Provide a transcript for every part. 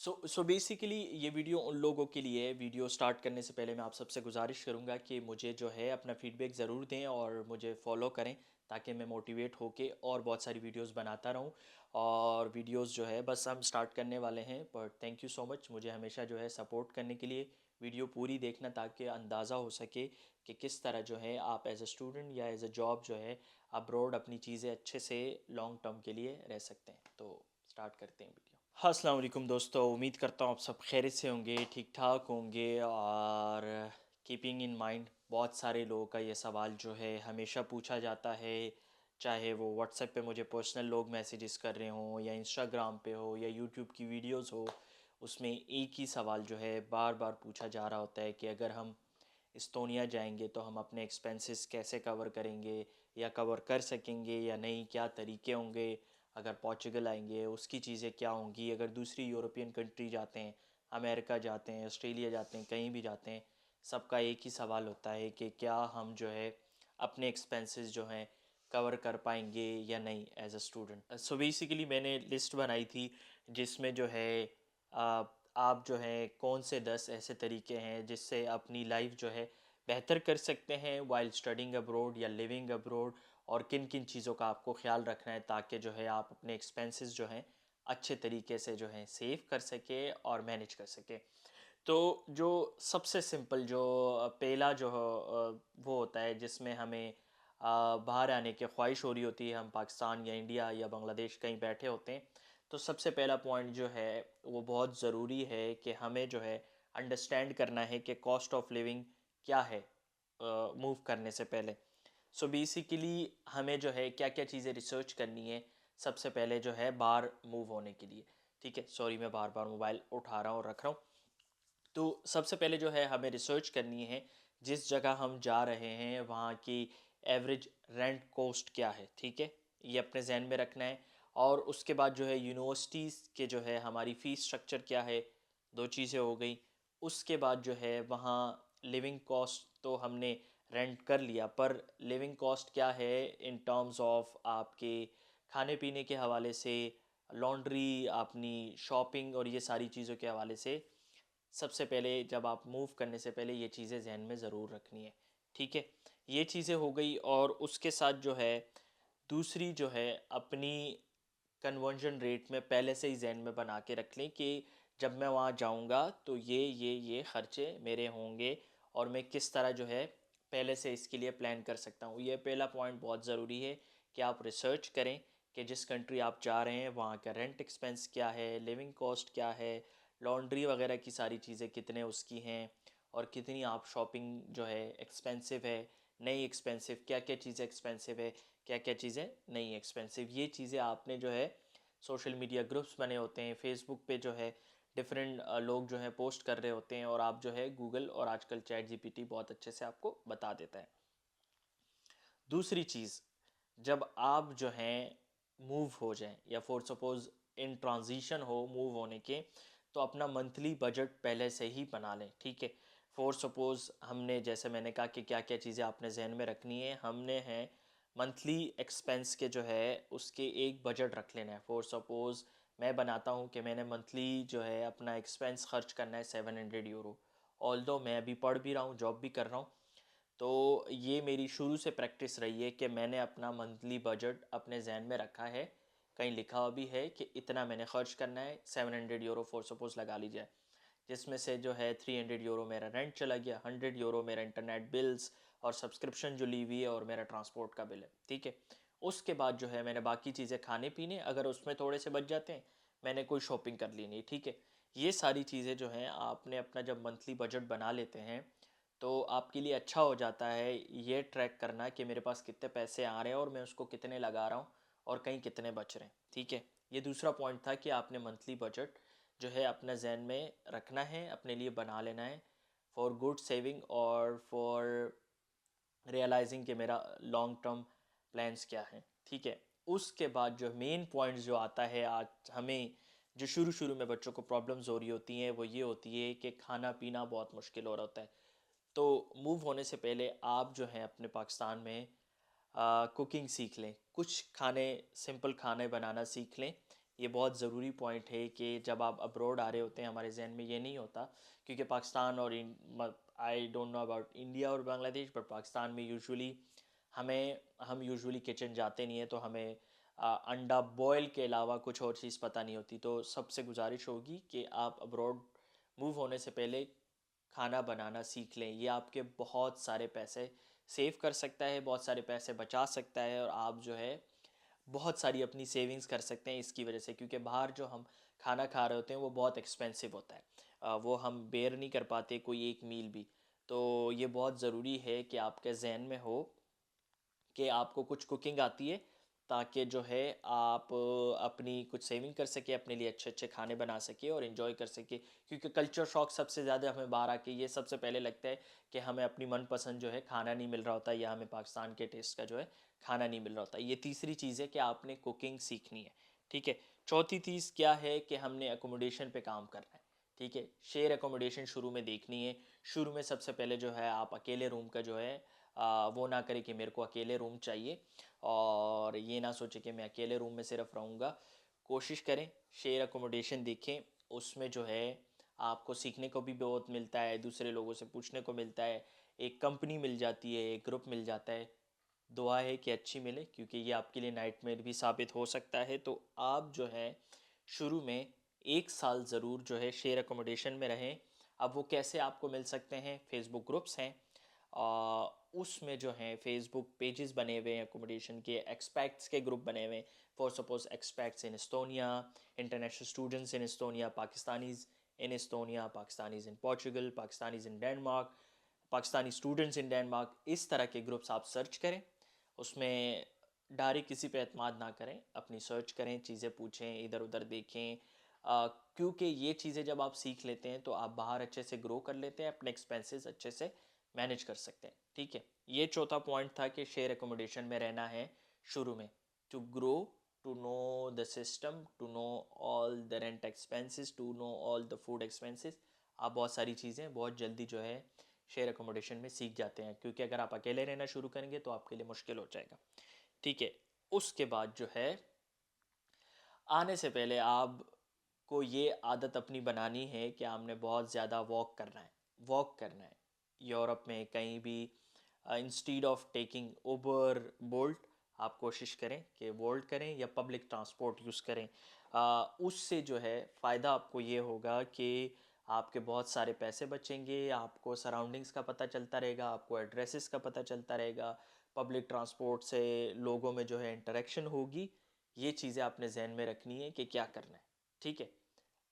So basically ये video उन लोगों के लिए है। वीडियो स्टार्ट करने से पहले मैं आप सबसे गुजारिश करूँगा कि मुझे जो है अपना फ़ीडबैक ज़रूर दें और मुझे फॉलो करें, ताकि मैं मोटिवेट होके और बहुत सारी वीडियोस बनाता रहूँ। और वीडियोस जो है बस हम स्टार्ट करने वाले हैं, but thank you so much मुझे हमेशा जो है सपोर्ट करने के लिए। वीडियो पूरी देखना ताकि अंदाज़ा हो सके कि किस तरह जो है आप एज अ स्टूडेंट या एज अ जॉब जो है अब्रॉड अपनी चीज़ें अच्छे से लॉन्ग टर्म के लिए रह सकते हैं। तो स्टार्ट करते हैं वीडियो। हाँ, अस्सलाम वालेकुम दोस्तों, उम्मीद करता हूँ आप सब खैरियत से होंगे, ठीक ठाक होंगे। और कीपिंग इन माइंड, बहुत सारे लोगों का ये सवाल जो है हमेशा पूछा जाता है, चाहे वो व्हाट्सएप पे मुझे पर्सनल लोग मैसेजेस कर रहे हों या इंस्टाग्राम पे हो या यूट्यूब की वीडियोस हो। उसमें एक ही सवाल जो है बार बार पूछा जा रहा होता है कि अगर हम इस्तोनिया जाएंगे तो हम अपने एक्सपेंसेस कैसे कवर करेंगे, या कवर कर सकेंगे या नहीं, क्या तरीके होंगे। अगर पोर्चुगल आएंगे उसकी चीज़ें क्या होंगी, अगर दूसरी यूरोपियन कंट्री जाते हैं, अमेरिका जाते हैं, ऑस्ट्रेलिया जाते हैं, कहीं भी जाते हैं, सबका एक ही सवाल होता है कि क्या हम जो है अपने एक्सपेंसेस जो हैं कवर कर पाएंगे या नहीं as a student. So basically मैंने लिस्ट बनाई थी जिसमें जो है आप जो है कौन से 10 ऐसे तरीके हैं जिससे अपनी लाइफ जो है बेहतर कर सकते हैं वाइल स्टडिंग अब्रोड या लिविंग अब्रोड, और किन किन चीज़ों का आपको ख्याल रखना है ताकि जो है आप अपने एक्सपेंसेस जो हैं अच्छे तरीके से जो है सेव कर सके और मैनेज कर सके। तो जो सबसे सिंपल जो पहला जो वो होता है जिसमें हमें बाहर आने की ख्वाहिश हो रही होती है, हम पाकिस्तान या इंडिया या बांग्लादेश कहीं बैठे होते हैं। तो सबसे पहला पॉइंट जो है वो बहुत ज़रूरी है कि हमें जो है अंडरस्टैंड करना है कि कॉस्ट ऑफ लिविंग क्या है मूव करने से पहले। सो बेसिकली हमें जो है क्या क्या चीज़ें रिसर्च करनी है सबसे पहले जो है बाहर मूव होने के लिए। ठीक है, सॉरी मैं बार बार मोबाइल उठा रहा हूँ और रख रहा हूँ। तो सबसे पहले जो है हमें रिसर्च करनी है जिस जगह हम जा रहे हैं वहाँ की एवरेज रेंट कॉस्ट क्या है। ठीक है, ये अपने जहन में रखना है। और उसके बाद जो है यूनिवर्सिटीज़ के जो है हमारी फ़ीस स्ट्रक्चर क्या है, दो चीज़ें हो गई। उसके बाद जो है वहाँ लिविंग कॉस्ट तो हमने रेंट कर लिया, पर लिविंग कॉस्ट क्या है इन टर्म्स ऑफ आपके खाने पीने के हवाले से, लॉन्ड्री, अपनी शॉपिंग और ये सारी चीज़ों के हवाले से। सबसे पहले जब आप मूव करने से पहले ये चीज़ें जहन में ज़रूर रखनी है। ठीक है, ये चीज़ें हो गई। और उसके साथ जो है दूसरी जो है अपनी कन्वर्जन रेट में पहले से ही जहन में बना के रख लें कि जब मैं वहाँ जाऊँगा तो ये ख़र्चे मेरे होंगे, और मैं किस तरह जो है पहले से इसके लिए प्लान कर सकता हूँ। ये पहला पॉइंट बहुत ज़रूरी है कि आप रिसर्च करें कि जिस कंट्री आप जा रहे हैं वहाँ का रेंट एक्सपेंस क्या है, लिविंग कॉस्ट क्या है, लॉन्ड्री वगैरह की सारी चीज़ें कितने उसकी हैं, और कितनी आप शॉपिंग जो है एक्सपेंसिव है, नहीं एक्सपेंसिव, क्या क्या चीज़ें एक्सपेंसिव है, क्या क्या चीज़ें नहीं एक्सपेंसिव। ये चीज़ें आपने जो है सोशल मीडिया ग्रुप्स बने होते हैं, फेसबुक पे जो है डिफरेंट लोग जो है पोस्ट कर रहे होते हैं, और आप जो है गूगल और आजकल चैट जीपीटी बहुत अच्छे से आपको बता देता है। दूसरी चीज़, जब आप जो हैं मूव हो जाएं या फॉर सपोज़ इन ट्रांजिशन हो मूव होने के, तो अपना मंथली बजट पहले से ही बना लें। ठीक है, फॉर सपोज़ हमने जैसे मैंने कहा कि क्या क्या चीज़ें आपने जहन में रखनी है, हमने हैं मंथली एक्सपेंस के जो है उसके एक बजट रख लेना है। फॉर सपोज़ मैं बनाता हूँ कि मैंने मंथली जो है अपना एक्सपेंस खर्च करना है 700 यूरो। ऑल्दो मैं अभी पढ़ भी रहा हूँ, जॉब भी कर रहा हूँ, तो ये मेरी शुरू से प्रैक्टिस रही है कि मैंने अपना मंथली बजट अपने जहन में रखा है। कहीं लिखा हुआ भी है कि इतना मैंने खर्च करना है, 700 यूरो फॉर सपोज़ लगा लीजिए, जिसमें से जो है 300 यूरो मेरा रेंट चला गया, 100 यूरो मेरा इंटरनेट बिल्स और सब्सक्रिप्शन जो ली हुई है, और मेरा ट्रांसपोर्ट का बिल है। ठीक है, उसके बाद जो है मैंने बाकी चीज़ें खाने पीने, अगर उसमें थोड़े से बच जाते हैं मैंने कोई शॉपिंग कर लेनी है। ठीक है, ये सारी चीज़ें जो हैं आपने अपना जब मंथली बजट बना लेते हैं तो आपके लिए अच्छा हो जाता है ये ट्रैक करना कि मेरे पास कितने पैसे आ रहे हैं और मैं उसको कितने लगा रहा हूँ और कहीं कितने बच रहे हैं। ठीक है, ये दूसरा पॉइंट था कि आपने मंथली बजट जो है अपने जहन में रखना है, अपने लिए बना लेना है फॉर गुड सेविंग और फॉर रियलाइजिंग कि मेरा लॉन्ग टर्म प्लान्स क्या हैं। ठीक है, उसके बाद जो मेन पॉइंट जो आता है आज हमें, जो शुरू शुरू में बच्चों को प्रॉब्लम्स हो रही होती हैं, वो ये होती है कि खाना पीना बहुत मुश्किल हो रहा होता है। तो मूव होने से पहले आप जो हैं अपने पाकिस्तान में कुकिंग सीख लें, कुछ खाने सिंपल खाने बनाना सीख लें ये बहुत ज़रूरी पॉइंट है कि जब आप अब्रॉड आ रहे होते हैं, हमारे जहन में ये नहीं होता, क्योंकि पाकिस्तान और I don't know about India और बांग्लादेश, बट पाकिस्तान में यूजुअली हम यूजुअली किचन जाते नहीं है, तो हमें अंडा बॉयल के अलावा कुछ और चीज़ पता नहीं होती। तो सबसे गुजारिश होगी कि आप अब्रॉड मूव होने से पहले खाना बनाना सीख लें। ये आपके बहुत सारे पैसे सेव कर सकता है, बहुत सारे पैसे बचा सकता है, और आप जो है बहुत सारी अपनी सेविंग्स कर सकते हैं इसकी वजह से, क्योंकि बाहर जो हम खाना खा रहे होते हैं वो बहुत एक्सपेंसिव होता है। वो हम बेयर नहीं कर पाते कोई एक मील भी। तो ये बहुत ज़रूरी है कि आपके जहन में हो कि आपको कुछ कुकिंग आती है, ताकि जो है आप अपनी कुछ सेविंग कर सके, अपने लिए अच्छे अच्छे खाने बना सके और इन्जॉय कर सके। क्योंकि कल्चर शॉक सबसे ज़्यादा हमें बाहर आके ये सबसे पहले लगता है कि हमें अपनी मनपसंद जो है खाना नहीं मिल रहा होता, या हमें पाकिस्तान के टेस्ट का जो है खाना नहीं मिल रहा होता। ये तीसरी चीज़ है कि आपने कुकिंग सीखनी है, ठीक है। चौथी चीज़ क्या है कि हमने अकोमोडेशन पे काम करना है, ठीक है। शेयर अकोमोडेशन शुरू में देखनी है। शुरू में सबसे पहले जो है आप अकेले रूम का जो है वो ना करें कि मेरे को अकेले रूम चाहिए, और ये ना सोचे कि मैं अकेले रूम में सिर्फ रहूँगा। कोशिश करें शेयर अकोमोडेशन देखें, उसमें जो है आपको सीखने को भी बहुत मिलता है, दूसरे लोगों से पूछने को मिलता है, एक कंपनी मिल जाती है, एक ग्रुप मिल जाता है। दुआ है कि अच्छी मिले, क्योंकि ये आपके लिए नाइटमेयर भी साबित हो सकता है। तो आप जो है शुरू में 1 साल ज़रूर जो है शेयर अकोमोडेशन में रहें। अब वो कैसे आपको मिल सकते हैं, फेसबुक ग्रुप्स हैं, उसमें जो हैं फेसबुक पेजेस बने हुए हैं अकोमोडेशन के, एक्सपैक्ट्स के ग्रुप बने हुए हैं। For suppose expats in Estonia, international students in Estonia, Pakistanis in Estonia, Pakistanis in Portugal, Pakistanis in Denmark, Pakistani students in Denmark. इस तरह के ग्रुप्स आप सर्च करें, उसमें डायरेक्ट किसी पे एतमाद ना करें, अपनी सर्च करें, चीज़ें पूछें, इधर उधर देखें। क्योंकि ये चीज़ें जब आप सीख लेते हैं तो आप बाहर अच्छे से ग्रो कर लेते हैं, अपने एक्सपेंसेस अच्छे से मैनेज कर सकते हैं, ठीक है। ये चौथा पॉइंट था कि शेयर एकोमोडेशन में रहना है शुरू में, to grow, to know the system, to know all the rent expenses, to know all the food expenses. आप बहुत सारी चीज़ें बहुत जल्दी जो है शेयर अकोमोडेशन में सीख जाते हैं, क्योंकि अगर आप अकेले रहना शुरू करेंगे तो आपके लिए मुश्किल हो जाएगा, ठीक है। उसके बाद जो है आने से पहले आपको ये आदत अपनी बनानी है कि आपने बहुत ज़्यादा वॉक करना है, वॉक करना है। यूरोप में कहीं भी instead of taking Uber bolt, आप कोशिश करें कि वोल्ट करें या पब्लिक ट्रांसपोर्ट यूज़ करें। उससे जो है फ़ायदा आपको ये होगा कि आपके बहुत सारे पैसे बचेंगे, आपको सराउंडिंग्स का पता चलता रहेगा, आपको एड्रेसेस का पता चलता रहेगा, पब्लिक ट्रांसपोर्ट से लोगों में जो है इंटरेक्शन होगी। ये चीज़ें आपने जहन में रखनी है कि क्या करना है, ठीक है।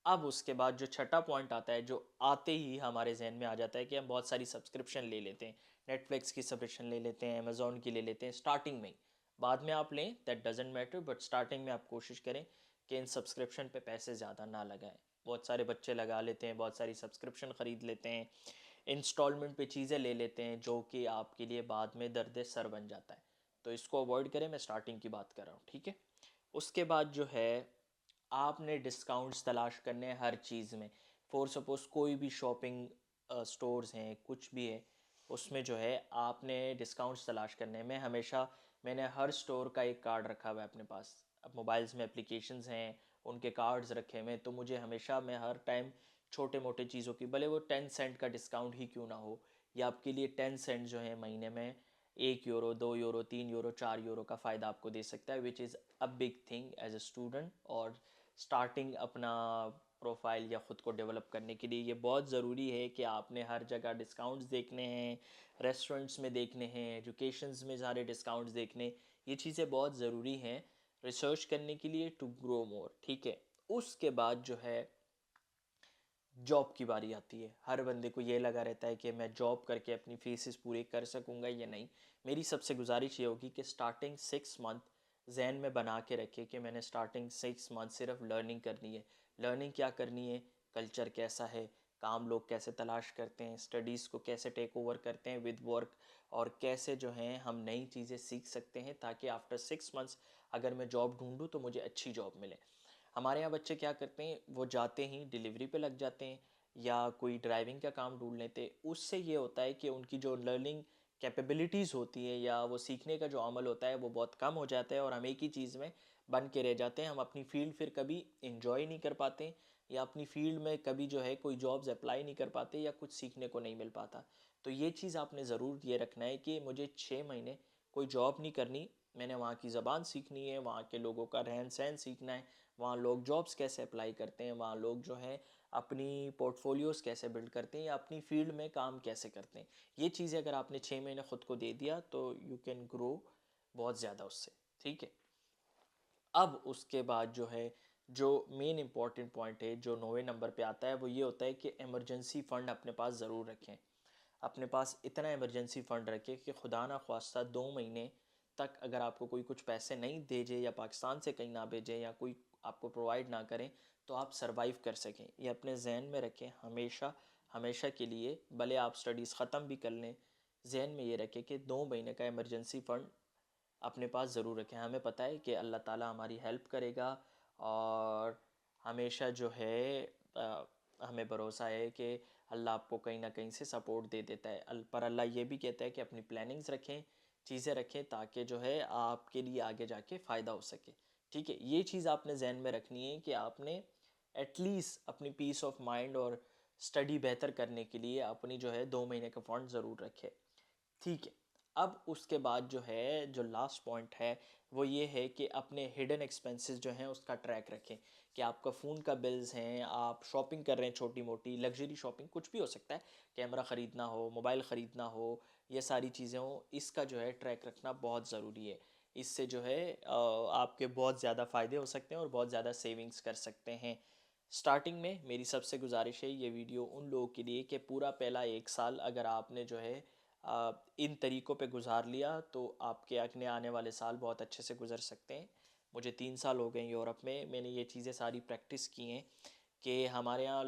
अब उसके बाद जो छठा पॉइंट आता है, जो आते ही हमारे जहन में आ जाता है कि हम बहुत सारी सब्सक्रिप्शन ले लेते हैं। नेटफ्लिक्स की सब्सक्रिप्शन ले लेते हैं, अमेज़ॉन की ले लेते हैं स्टार्टिंग में ही। बाद में आप लें, that doesn't matter, but starting में आप कोशिश करें कि इन सब्सक्रिप्शन पे पैसे ज़्यादा ना लगाएं। बहुत सारे बच्चे लगा लेते हैं, बहुत सारी सब्सक्रिप्शन ख़रीद लेते हैं, इंस्टॉलमेंट पे चीज़ें ले लेते हैं, जो कि आपके लिए बाद में दर्द सर बन जाता है। तो इसको अवॉइड करें, मैं स्टार्टिंग की बात कर रहा हूँ, ठीक है। उसके बाद जो है आपने डिस्काउंट्स तलाश करने हैं हर चीज़ में। फॉर सपोज़ कोई भी शॉपिंग स्टोर्स हैं, कुछ भी है, उसमें जो है आपने डिस्काउंट्स तलाश करने हैं। मैं हमेशा मैंने हर स्टोर का एक कार्ड रखा हुआ है अपने पास। अब मोबाइल्स में एप्लीकेशंस हैं, उनके कार्ड्स रखे हुए हैं, तो मुझे हमेशा मैं हर टाइम छोटे मोटे चीज़ों की, भले वो 10 सेंट का डिस्काउंट ही क्यों ना हो, या आपके लिए 10 सेंट जो है महीने में 1 यूरो, 2 यूरो, 3 यूरो, 4 यूरो का फ़ायदा आपको दे सकता है, which is a big thing as a student. और स्टार्टिंग अपना प्रोफाइल या ख़ुद को डेवलप करने के लिए ये बहुत ज़रूरी है कि आपने हर जगह डिस्काउंट्स देखने हैं, रेस्टोरेंट्स में देखने हैं, एजुकेशंस में सारे डिस्काउंट्स देखने। ये चीज़ें बहुत ज़रूरी हैं रिसर्च करने के लिए, टू ग्रो मोर, ठीक है। उसके बाद जो है जॉब की बारी आती है। हर बंदे को ये लगा रहता है कि मैं जॉब करके अपनी फीसेस पूरे कर सकूँगा या नहीं। मेरी सबसे गुजारिश ये होगी कि स्टार्टिंग 6 मंथ जहन में बना के रखे कि मैंने स्टार्टिंग 6 मंथ सिर्फ लर्निंग करनी है। लर्निंग क्या करनी है, कल्चर कैसा है, काम लोग कैसे तलाश करते हैं, स्टडीज़ को कैसे टेक ओवर करते हैं विद वर्क, और कैसे जो हैं हम नई चीज़ें सीख सकते हैं, ताकि आफ्टर 6 मंथ्स अगर मैं जॉब ढूंढूं तो मुझे अच्छी जॉब मिले। हमारे यहाँ बच्चे क्या करते हैं, वो जाते ही डिलीवरी पे लग जाते हैं या कोई ड्राइविंग का काम ढूंढ लेते हैं। उससे ये होता है कि उनकी जो लर्निंग कैपेबिलिटीज़ होती है या वो सीखने का जो अमल होता है वो बहुत कम हो जाता है, और हम एक ही चीज़ में बन के रह जाते हैं। हम अपनी फ़ील्ड फिर कभी इंजॉय नहीं कर पाते, या अपनी फ़ील्ड में कभी जो है कोई जॉब्स अप्लाई नहीं कर पाते, या कुछ सीखने को नहीं मिल पाता। तो ये चीज़ आपने ज़रूर ये रखना है कि मुझे 6 महीने कोई जॉब नहीं करनी, मैंने वहाँ की ज़बान सीखनी है, वहाँ के लोगों का रहन सहन सीखना है, वहाँ लोग जॉब्स कैसे अप्लाई करते हैं, वहाँ लोग जो है अपनी पोर्टफोलियोज़ कैसे बिल्ड करते हैं, या अपनी फ़ील्ड में काम कैसे करते हैं। ये चीज़ें अगर आपने 6 महीने ख़ुद को दे दिया तो यू कैन ग्रो बहुत ज़्यादा उससे, ठीक है। अब उसके बाद जो है, जो मेन इम्पॉर्टेंट पॉइंट है जो 9वें नंबर पे आता है, वो ये होता है कि इमरजेंसी फ़ंड अपने पास ज़रूर रखें। अपने पास इतना इमरजेंसी फ़ंड रखें कि खुदा ना ख्वास्ता 2 महीने तक अगर आपको कोई कुछ पैसे नहीं भेजे, या पाकिस्तान से कहीं ना भेजे, या कोई आपको प्रोवाइड ना करें, तो आप सरवाइव कर सकें। ये अपने जहन में रखें हमेशा, हमेशा के लिए। भले आप स्टडीज़ ख़त्म भी कर लें, जहन में ये रखें कि 2 महीने का इमरजेंसी फ़ंड अपने पास ज़रूर रखें। हमें पता है कि अल्लाह ताला हमारी हेल्प करेगा, और हमेशा जो है हमें भरोसा है कि अल्लाह आपको कहीं ना कहीं से सपोर्ट दे देता है। पर अल्लाह ये भी कहता है कि अपनी प्लानिंग्स रखें, चीज़ें रखें, ताकि जो है आपके लिए आगे जाके फ़ायदा हो सके, ठीक है। ये चीज़ आपने जहन में रखनी है कि आपने एटलीस्ट अपनी पीस ऑफ माइंड और स्टडी बेहतर करने के लिए अपनी जो है 2 महीने का फ़ंड ज़रूर रखें, ठीक है। अब उसके बाद जो है, जो लास्ट पॉइंट है, वो ये है कि अपने हिडन एक्सपेंसेस जो हैं उसका ट्रैक रखें। कि आपका फ़ोन का बिल्स हैं, आप शॉपिंग कर रहे हैं, छोटी मोटी लग्जरी शॉपिंग कुछ भी हो सकता है, कैमरा ख़रीदना हो, मोबाइल ख़रीदना हो, ये सारी चीज़ें हो, इसका जो है ट्रैक रखना बहुत ज़रूरी है। इससे जो है आपके बहुत ज़्यादा फ़ायदे हो सकते हैं और बहुत ज़्यादा सेविंग्स कर सकते हैं। स्टार्टिंग में मेरी सबसे गुजारिश है ये वीडियो उन लोगों के लिए कि पूरा पहला 1 साल अगर आपने जो है इन तरीक़ों पे गुज़ार लिया, तो आपके अगले आने वाले साल बहुत अच्छे से गुज़र सकते हैं। मुझे 3 साल हो गए यूरोप में, मैंने ये चीज़ें सारी प्रैक्टिस की हैं कि हमारे यहाँ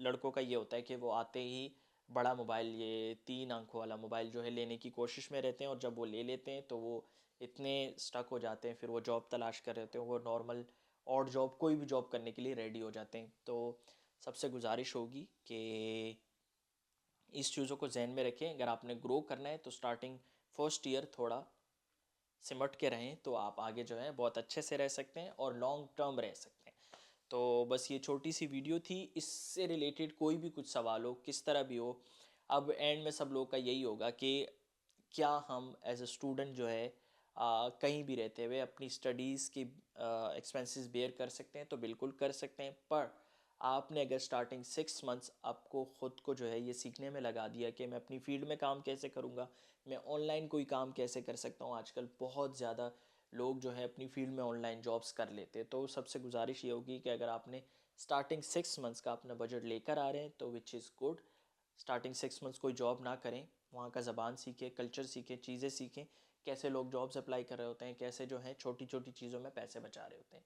लड़कों का ये होता है कि वो आते ही बड़ा मोबाइल, ये 3 आंखों वाला मोबाइल जो है लेने की कोशिश में रहते हैं, और जब वो ले लेते हैं तो वो इतने स्टक हो जाते हैं, फिर वो जॉब तलाश कर रहे होते हैं, वो नॉर्मल और जॉब कोई भी जॉब करने के लिए रेडी हो जाते हैं। तो सबसे गुजारिश होगी कि इस चीज़ों को जहन में रखें। अगर आपने ग्रो करना है तो स्टार्टिंग फर्स्ट ईयर थोड़ा सिमट के रहें, तो आप आगे जो है बहुत अच्छे से रह सकते हैं और लॉन्ग टर्म रह सकते हैं। तो बस ये छोटी सी वीडियो थी, इससे रिलेटेड कोई भी कुछ सवाल हो, किस तरह भी हो, अब एंड में सब लोगों का यही होगा कि क्या हम एज अ स्टूडेंट जो है कहीं भी रहते हुए अपनी स्टडीज़ की एक्सपेंसेस बेयर कर सकते हैं, तो बिल्कुल कर सकते हैं। पर आपने अगर स्टार्टिंग 6 मंथ्स आपको ख़ुद को जो है ये सीखने में लगा दिया कि मैं अपनी फ़ील्ड में काम कैसे करूँगा, मैं ऑनलाइन कोई काम कैसे कर सकता हूँ। आजकल बहुत ज़्यादा लोग जो है अपनी फ़ील्ड में ऑनलाइन जॉब्स कर लेते हैं, तो सबसे गुजारिश ये होगी कि अगर आपने स्टार्टिंग 6 मंथ्स का अपना बजट लेकर आ रहे हैं तो which is good. Starting 6 months कोई जॉब ना करें, वहाँ का ज़बान सीखें, कल्चर सीखें, चीज़ें सीखें, कैसे लोग जॉब्स अप्लाई कर रहे होते हैं, कैसे जो है छोटी छोटी चीज़ों में पैसे बचा रहे होते हैं।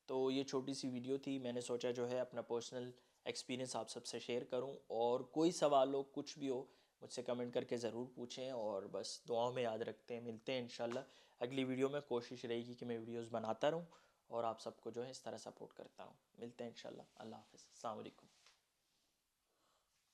तो ये छोटी सी वीडियो थी, मैंने सोचा जो है अपना पर्सनल एक्सपीरियंस आप सबसे शेयर करूं, और कोई सवाल हो, कुछ भी हो, मुझसे कमेंट करके ज़रूर पूछें, और बस दुआओं में याद रखते हैं। मिलते हैं इंशाल्लाह अगली वीडियो में। कोशिश रहेगी कि मैं वीडियोस बनाता रहूं और आप सबको जो है इस तरह सपोर्ट करता हूं। मिलते हैं इंशाल्लाह। अल्लाह हाफ़िज़, अस्सलाम वालेकुम।